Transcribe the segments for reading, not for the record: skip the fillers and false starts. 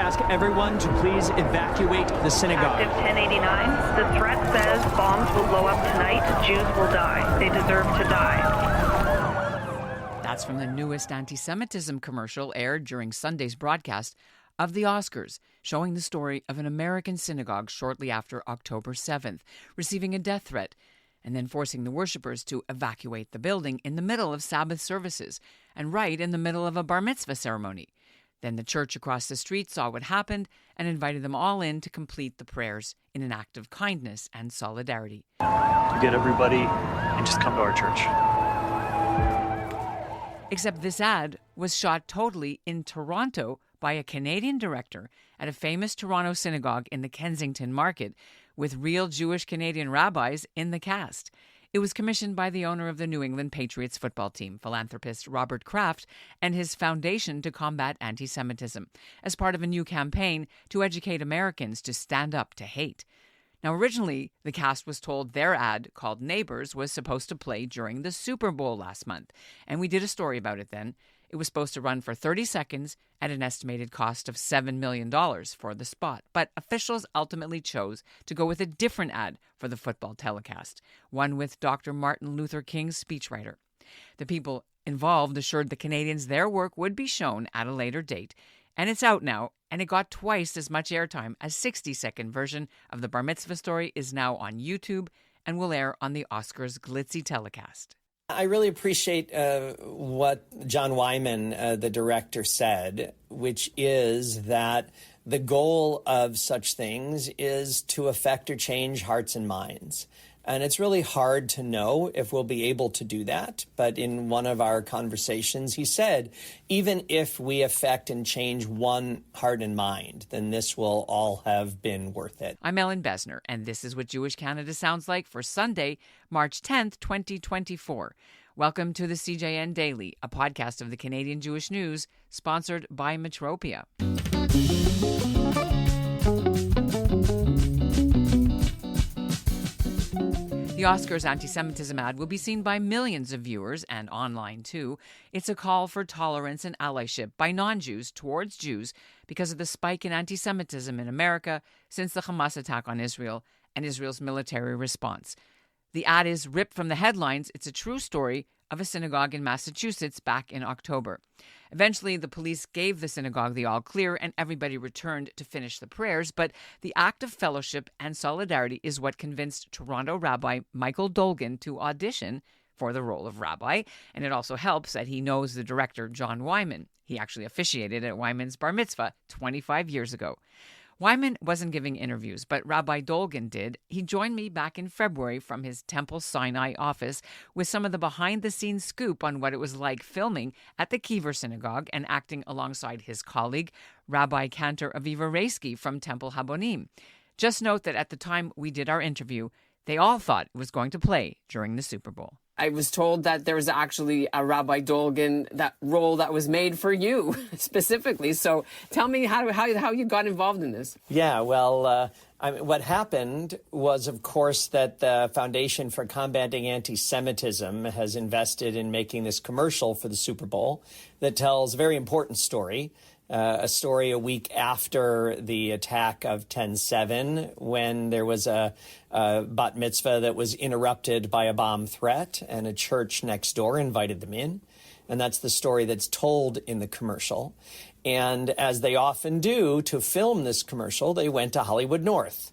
ask everyone to please evacuate the synagogue. Active 1089, the threat says bombs will blow up tonight. Jews will die. They deserve to die. That's from the newest anti-Semitism commercial aired during Sunday's broadcast of the Oscars, showing the story of an American synagogue shortly after October 7th, receiving a death threat and then forcing the worshippers to evacuate the building in the middle of Sabbath services and right in the middle of a bar mitzvah ceremony. Then the church across the street saw what happened and invited them all in to complete the prayers in an act of kindness and solidarity. To get everybody and just come to our church. Except this ad was shot totally in Toronto by a Canadian director at a famous Toronto synagogue in the Kensington Market with real Jewish Canadian rabbis in the cast. It was commissioned by the owner of the New England Patriots football team, philanthropist Robert Kraft, and his Foundation to Combat Antisemitism, as part of a new campaign to educate Americans to stand up to hate. Now, originally, the cast was told their ad, called Neighbors, was supposed to play during the Super Bowl last month, and we did a story about it then. It was supposed to run for 30 seconds at an estimated cost of $7 million for the spot. But officials ultimately chose to go with a different ad for the football telecast, one with Dr. Martin Luther King's speechwriter. The people involved assured the Canadians their work would be shown at a later date, and it's out now, and it got twice as much airtime. A 60-second version of the Bar Mitzvah story is now on YouTube and will air on the Oscars glitzy telecast. I really appreciate what John Wyman, the director, said, which is that the goal of such things is to affect or change hearts and minds. And it's really hard to know if we'll be able to do that. But in one of our conversations, he said, even if we affect and change one heart and mind, then this will all have been worth it. I'm Ellen Besner, and this is what Jewish Canada sounds like for Sunday, March 10th, 2024. Welcome to the CJN Daily, a podcast of the Canadian Jewish News, sponsored by Metropia. The Oscars anti-Semitism ad will be seen by millions of viewers and online too. It's a call for tolerance and allyship by non-Jews towards Jews because of the spike in anti-Semitism in America since the Hamas attack on Israel and Israel's military response. The ad is ripped from the headlines. It's a true story of a synagogue in Massachusetts back in October. Eventually, the police gave the synagogue the all clear and everybody returned to finish the prayers, but the act of fellowship and solidarity is what convinced Toronto Rabbi Michael Dolgin to audition for the role of rabbi, and it also helps that he knows the director, John Wyman. He actually officiated at Wyman's bar mitzvah 25 years ago. Wyman wasn't giving interviews, but Rabbi Dolgin did. He joined me back in February from his Temple Sinai office with some of the behind-the-scenes scoop on what it was like filming at the Kiever Synagogue and acting alongside his colleague, Rabbi Cantor Aviva Reisky from Temple Habonim. Just note that at the time we did our interview, they all thought it was going to play during the Super Bowl. I was told that there was actually a Rabbi Dolgin, that role that was made for you specifically. So tell me how you got involved in this. Yeah, well, what happened was, of course, that the Foundation for Combating Antisemitism has invested in making this commercial for the Super Bowl that tells a very important story. A story a week after the attack of 10/7, when there was a bat mitzvah that was interrupted by a bomb threat, and a church next door invited them in. And that's the story that's told in the commercial. And as they often do, to film this commercial, they went to Hollywood North,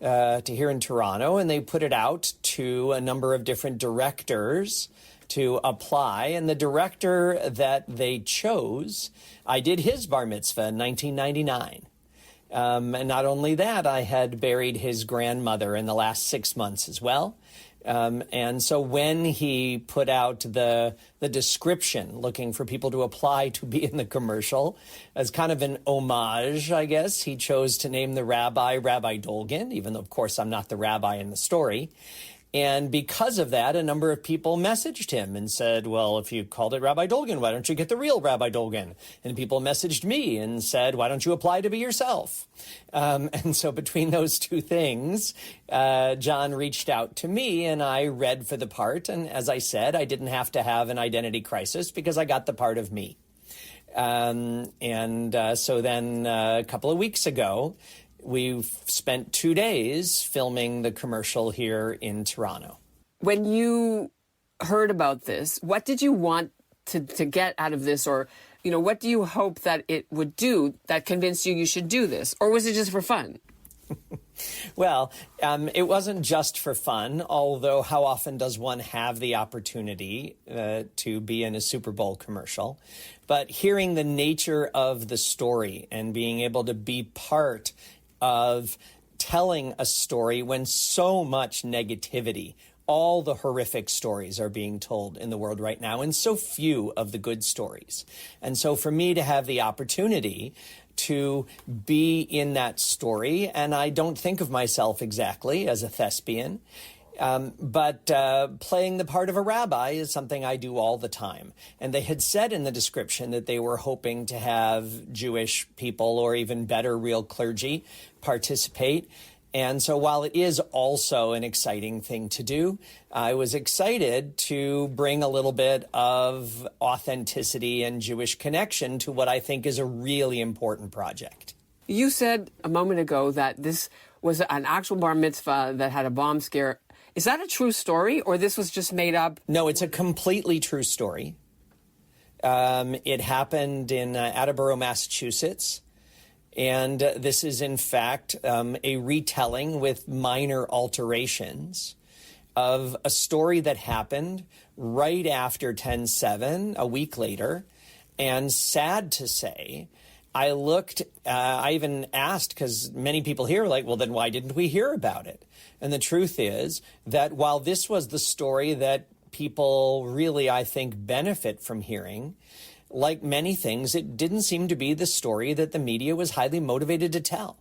to here in Toronto, and they put it out to a number of different directors to apply. And the director that they chose, I did his bar mitzvah in 1999. And not only that, I had buried his grandmother in the last 6 months as well. And so when he put out the description, looking for people to apply to be in the commercial, as kind of an homage, I guess, he chose to name the Rabbi Dolgin, even though, of course, I'm not the rabbi in the story. And because of that, a number of people messaged him and said, well, if you called it Rabbi Dolgin, why don't you get the real Rabbi Dolgin? And people messaged me and said, why don't you apply to be yourself? And so between those two things, John reached out to me and I read for the part. And as I said, I didn't have to have an identity crisis because I got the part of me. So then a couple of weeks ago, we spent 2 days filming the commercial here in Toronto. When you heard about this, what did you want to get out of this? Or, what do you hope that it would do that convinced you should do this? Or was it just for fun? Well, it wasn't just for fun, although how often does one have the opportunity to be in a Super Bowl commercial? But hearing the nature of the story and being able to be part of telling a story when so much negativity, all the horrific stories are being told in the world right now, and so few of the good stories. And so for me to have the opportunity to be in that story, and I don't think of myself exactly as a thespian, but playing the part of a rabbi is something I do all the time. And they had said in the description that they were hoping to have Jewish people, or even better, real clergy, participate. And so while it is also an exciting thing to do, I was excited to bring a little bit of authenticity and Jewish connection to what I think is a really important project. You said a moment ago that this was an actual bar mitzvah that had a bomb scare. Is that a true story, or this was just made up? No, it's a completely true story. It happened in Attleboro, Massachusetts. And this is, in fact, a retelling with minor alterations of a story that happened right after 10/7, a week later. And sad to say, I even asked, because many people here are like, well, then why didn't we hear about it? And the truth is that while this was the story that people really, I think, benefit from hearing, like many things, it didn't seem to be the story that the media was highly motivated to tell.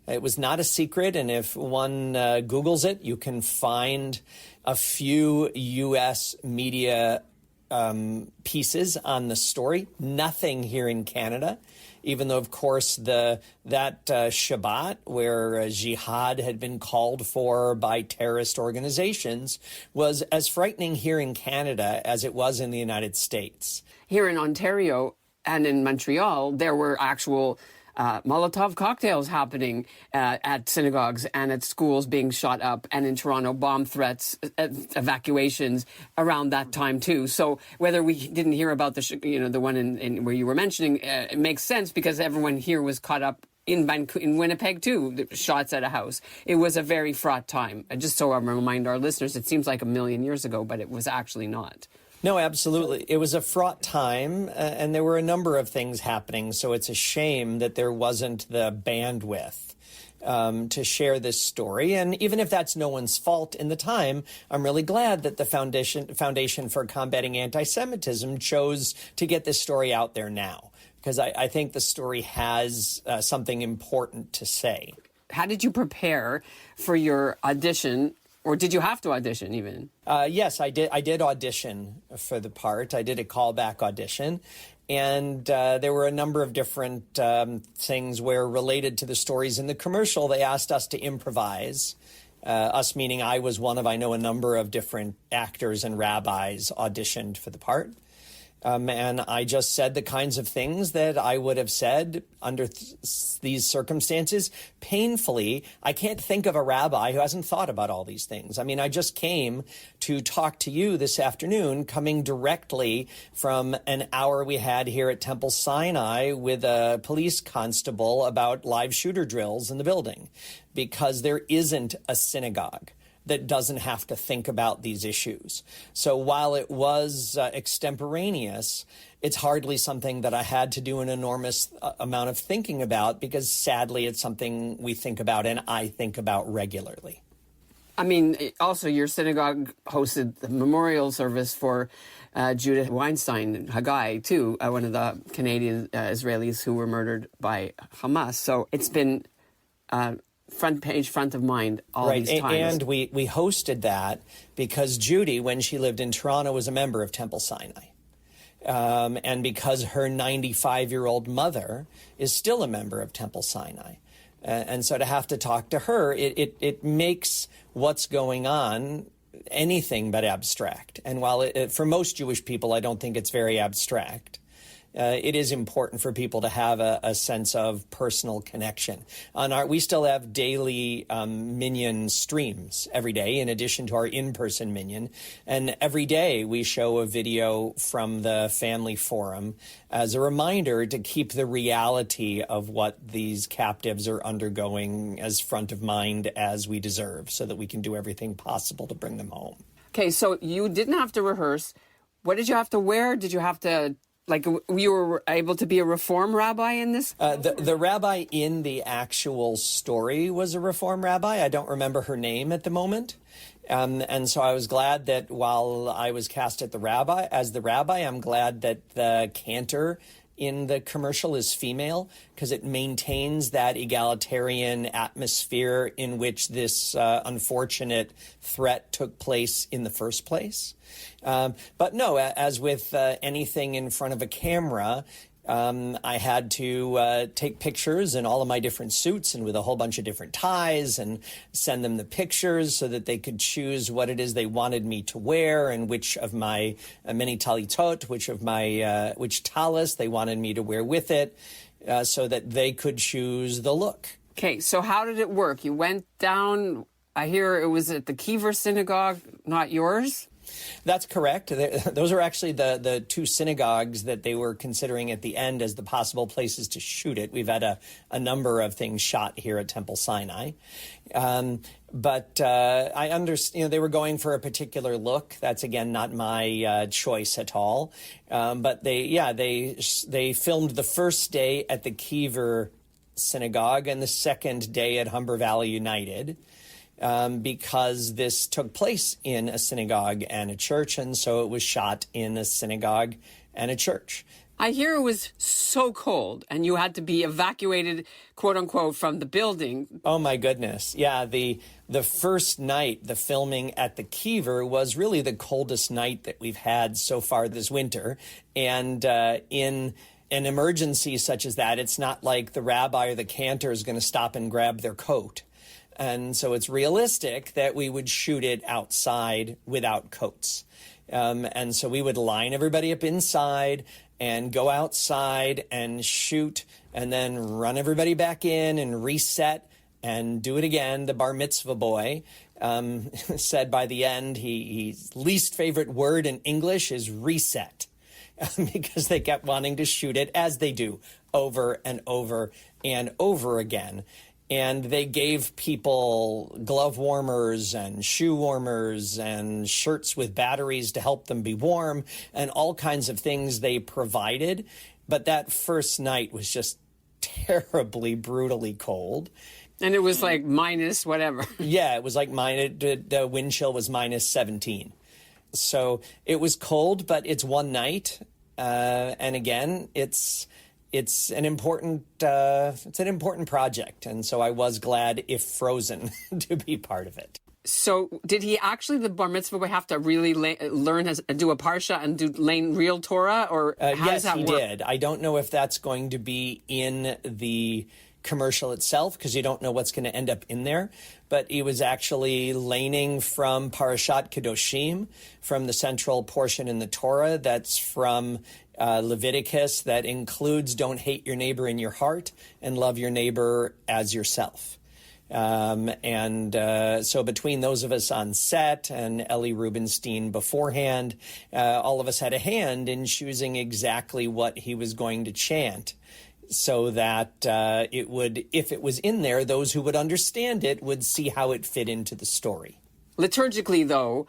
It was not a secret, and if one Googles it, you can find a few U.S. media pieces on the story. Nothing here in Canada, even though, of course, that Shabbat, where jihad had been called for by terrorist organizations, was as frightening here in Canada as it was in the United States. Here in Ontario and in Montreal, there were actual Molotov cocktails happening at synagogues and at schools being shot up, and in Toronto, bomb threats, evacuations around that time too. So whether we didn't hear about the one in where you were mentioning, it makes sense because everyone here was caught up in Winnipeg too, shots at a house. It was a very fraught time. Just so I remind our listeners, it seems like a million years ago, but it was actually not. No, absolutely. It was a fraught time, and there were a number of things happening, so it's a shame that there wasn't the bandwidth to share this story. And even if that's no one's fault in the time, I'm really glad that the Foundation for Combating Antisemitism chose to get this story out there now, because I think the story has something important to say. How did you prepare for your audition? Or did you have to audition even? Yes, I did. I did audition for the part. I did a callback audition. And there were a number of different things where, related to the stories in the commercial, they asked us to improvise. Us meaning I was one of, I know, a number of different actors and rabbis auditioned for the part. And I just said the kinds of things that I would have said under these circumstances. Painfully, I can't think of a rabbi who hasn't thought about all these things. I mean, I just came to talk to you this afternoon, coming directly from an hour we had here at Temple Sinai with a police constable about live shooter drills in the building, because there isn't a synagogue that doesn't have to think about these issues. So while it was extemporaneous, it's hardly something that I had to do an enormous amount of thinking about, because sadly it's something we think about and I think about regularly. I mean, also your synagogue hosted the memorial service for Judith Weinstein, Haggai, too, one of the Canadian Israelis who were murdered by Hamas. So it's been front of mind all these times. And we hosted that because Judy, when she lived in Toronto, was a member of Temple Sinai. And because her 95-year-old mother is still a member of Temple Sinai. And so to have to talk to her, it makes what's going on anything but abstract. And while for most Jewish people, I don't think it's very abstract, it is important for people to have a sense of personal connection. We still have daily minyan streams every day, in addition to our in-person minyan. And every day we show a video from the family forum as a reminder to keep the reality of what these captives are undergoing as front of mind as we deserve, so that we can do everything possible to bring them home. Okay, so you didn't have to rehearse. What did you have to wear? Did you have to, you were able to be a Reform rabbi in this? The rabbi in the actual story was a Reform rabbi. I don't remember her name at the moment. And so I was glad that while I was cast as the rabbi, I'm glad that the cantor in the commercial is female, because it maintains that egalitarian atmosphere in which this unfortunate threat took place in the first place. But no, as with anything in front of a camera, I had to take pictures in all of my different suits and with a whole bunch of different ties and send them the pictures so that they could choose what it is they wanted me to wear and which of my many talitot, which talis they wanted me to wear with it, so that they could choose the look. Okay, so how did it work? You went down, I hear it was at the Kiever synagogue, not yours? That's correct. Those are actually the two synagogues that they were considering at the end as the possible places to shoot it. We've had a number of things shot here at Temple Sinai. But I understand, they were going for a particular look. That's, again, not my choice at all. But they filmed the first day at the Kiever synagogue and the second day at Humber Valley United. Because this took place in a synagogue and a church, and so it was shot in a synagogue and a church. I hear it was so cold, and you had to be evacuated, quote unquote, from the building. Oh, my goodness. Yeah, the first night, the filming at the Kiever was really the coldest night that we've had so far this winter. And in an emergency such as that, it's not like the rabbi or the cantor is going to stop and grab their coat. And so it's realistic that we would shoot it outside without coats. And so we would line everybody up inside and go outside and shoot and then run everybody back in and reset and do it again. The bar mitzvah boy said by the end, his least favorite word in English is reset, because they kept wanting to shoot it, as they do, over and over and over again. And they gave people glove warmers and shoe warmers and shirts with batteries to help them be warm and all kinds of things they provided. But that first night was just terribly, brutally cold. And it was like minus whatever. Yeah, it was like the wind chill was minus 17. So it was cold, but it's one night. And again, it's an important project, and so I was glad, if frozen, to be part of it. So did he actually, the bar mitzvah boy, have to really learn how to do a parsha and learn real Torah, or how yes, does that he work? did. I don't know if that's going to be in the commercial itself, because you don't know what's going to end up in there. But he was actually laning from Parashat Kedoshim, from the central portion in the Torah that's from Leviticus, that includes don't hate your neighbor in your heart and love your neighbor as yourself. So between those of us on set and Ellie Rubenstein beforehand, all of us had a hand in choosing exactly what he was going to chant, so that it would, if it was in there, those who would understand it would see how it fit into the story. Liturgically, though,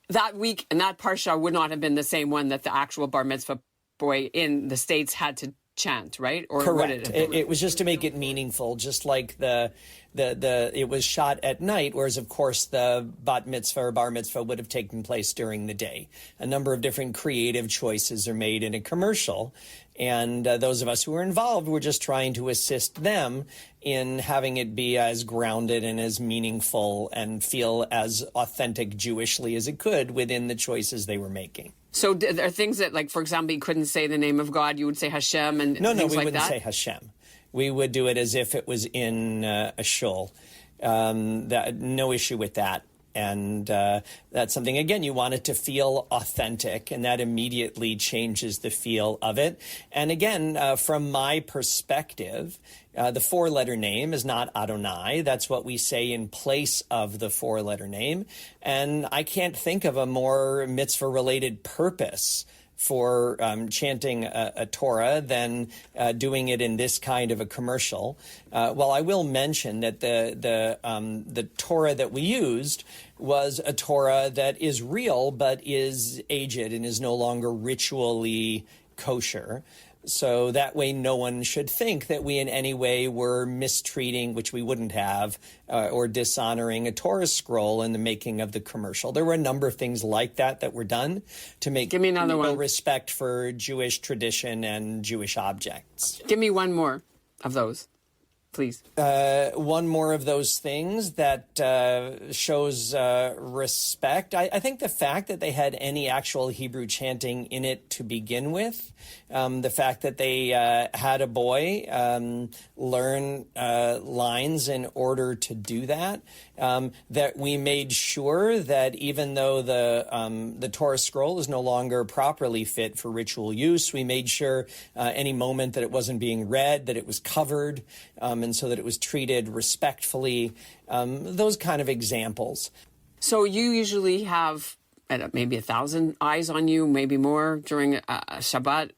that week and that parsha would not have been the same one that the actual bar mitzvah boy in the States had to chant, right? Or correct. It was just to make it meaningful, just like it was shot at night, whereas of course the bat mitzvah or bar mitzvah would have taken place during the day. A number of different creative choices are made in a commercial, and those of us who were involved were just trying to assist them in having it be as grounded and as meaningful and feel as authentic Jewishly as it could within the choices they were making. So there are things that, like, for example, you couldn't say the name of God, you would say Hashem and No, things like that? No, we wouldn't say Hashem. We would do it as if it was in a shul. No issue with that. And that's something, again, you want it to feel authentic, and that immediately changes the feel of it. And again, from my perspective, the four-letter name is not Adonai. That's what we say in place of the four-letter name. And I can't think of a more mitzvah-related purpose for chanting a Torah than doing it in this kind of a commercial. Well, I will mention that the Torah that we used was a Torah that is real but is aged and is no longer ritually kosher. So that way no one should think that we in any way were mistreating, which we wouldn't have, or dishonoring a Torah scroll in the making of the commercial. There were a number of things like that were done to make Give me another one. respect for Jewish tradition and Jewish objects. Give me one more of those, please. One more of those things that shows respect. I think the fact that they had any actual Hebrew chanting in it to begin with, the fact that they had a boy learn lines in order to do that, that we made sure that even though the Torah scroll is no longer properly fit for ritual use, we made sure any moment that it wasn't being read, that it was covered, and so that it was treated respectfully, those kind of examples. So you usually have maybe 1,000 eyes on you, maybe more during a Shabbat,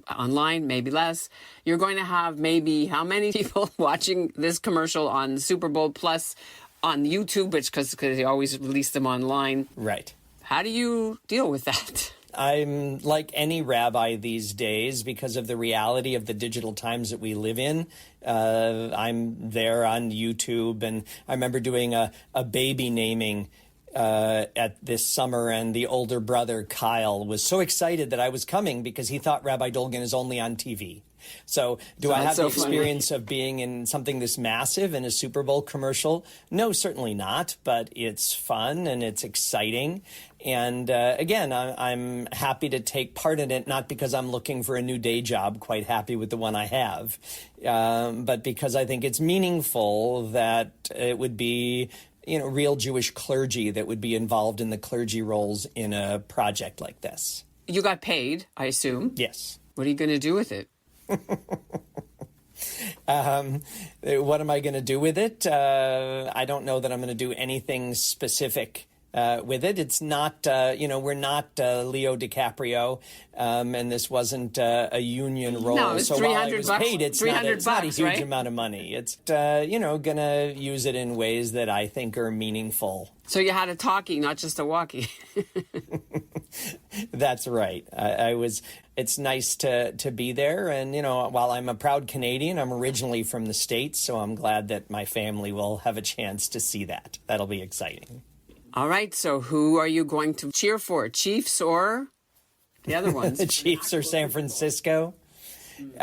online, maybe less. You're going to have maybe how many people watching this commercial on Super Bowl plus on YouTube, because they always release them online. Right. How do you deal with that? I'm like any rabbi these days because of the reality of the digital times that we live in. I'm there on YouTube, and I remember doing a baby naming at this summer, and the older brother, Kyle, was so excited that I was coming because he thought Rabbi Dolgin is only on TV. So do I have the experience of being in something this massive in a Super Bowl commercial? No, certainly not, but it's fun and it's exciting. And again, I'm happy to take part in it, not because I'm looking for a new day job, quite happy with the one I have, but because I think it's meaningful that it would be real Jewish clergy that would be involved in the clergy roles in a project like this. You got paid, I assume. Yes. What are you going to do with it? What am I going to do with it? I don't know that I'm going to do anything specific with it. It's not, we're not Leo DiCaprio, and this wasn't a union role. No, it's so while I was paid, it's not a huge right? amount of money. It's, going to use it in ways that I think are meaningful. So you had a talkie, not just a walkie. That's right. It's nice to be there. And, while I'm a proud Canadian, I'm originally from the States, so I'm glad that my family will have a chance to see that. That'll be exciting. All right. So who are you going to cheer for? Chiefs or the other ones? The Chiefs or San Francisco?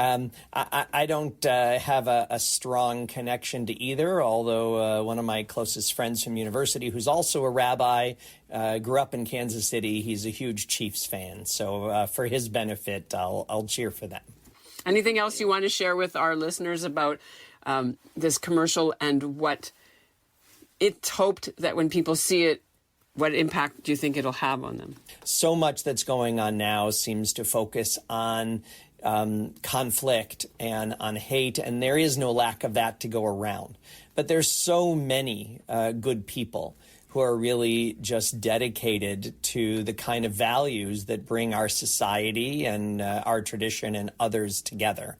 I don't have a strong connection to either, although one of my closest friends from university, who's also a rabbi, grew up in Kansas City. He's a huge Chiefs fan. So for his benefit, I'll cheer for them. Anything else you want to share with our listeners about this commercial and what it's hoped that when people see it, what impact do you think it'll have on them? So much that's going on now seems to focus on conflict and on hate, and there is no lack of that to go around. But there's so many good people who are really just dedicated to the kind of values that bring our society and our tradition and others together.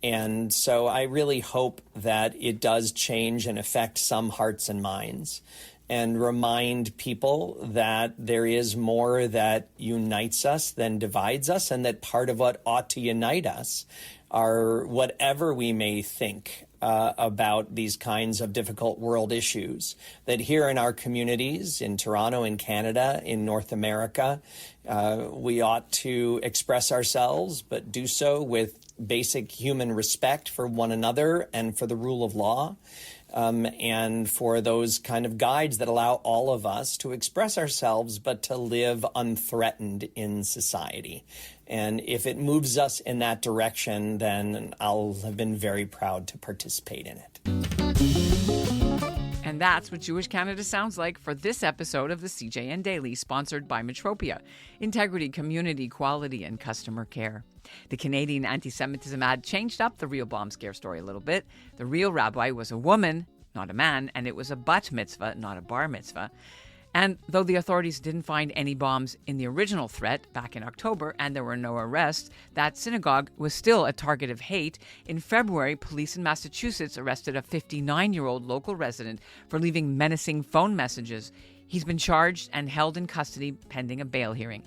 And so I really hope that it does change and affect some hearts and minds and remind people that there is more that unites us than divides us, and that part of what ought to unite us are whatever we may think about these kinds of difficult world issues, that here in our communities, in Toronto, in Canada, in North America, we ought to express ourselves, but do so with basic human respect for one another and for the rule of law, and for those kind of guides that allow all of us to express ourselves, but to live unthreatened in society. And if it moves us in that direction, then I'll have been very proud to participate in it. And And that's what Jewish Canada sounds like for this episode of the CJN Daily, sponsored by Metropia, integrity, community, quality, and customer care. The Canadian anti-Semitism ad changed up the real bomb scare story a little bit. The real rabbi was a woman, not a man, and it was a bat mitzvah, not a bar mitzvah. And though the authorities didn't find any bombs in the original threat back in October and there were no arrests, that synagogue was still a target of hate. In February, police in Massachusetts arrested a 59-year-old local resident for leaving menacing phone messages. He's been charged and held in custody pending a bail hearing.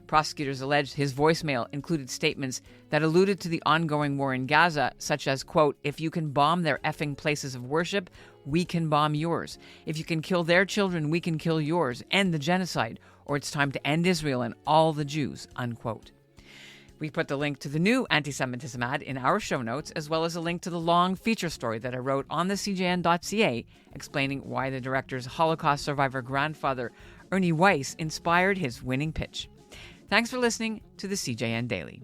Prosecutors alleged his voicemail included statements that alluded to the ongoing war in Gaza, such as, quote, "If you can bomb their effing places of worship, we can bomb yours. If you can kill their children, we can kill yours. End the genocide, or it's time to end Israel and all the Jews," unquote. We put the link to the new anti-Semitism ad in our show notes, as well as a link to the long feature story that I wrote on the CJN.ca explaining why the director's Holocaust survivor grandfather, Ernie Weiss, inspired his winning pitch. Thanks for listening to the CJN Daily.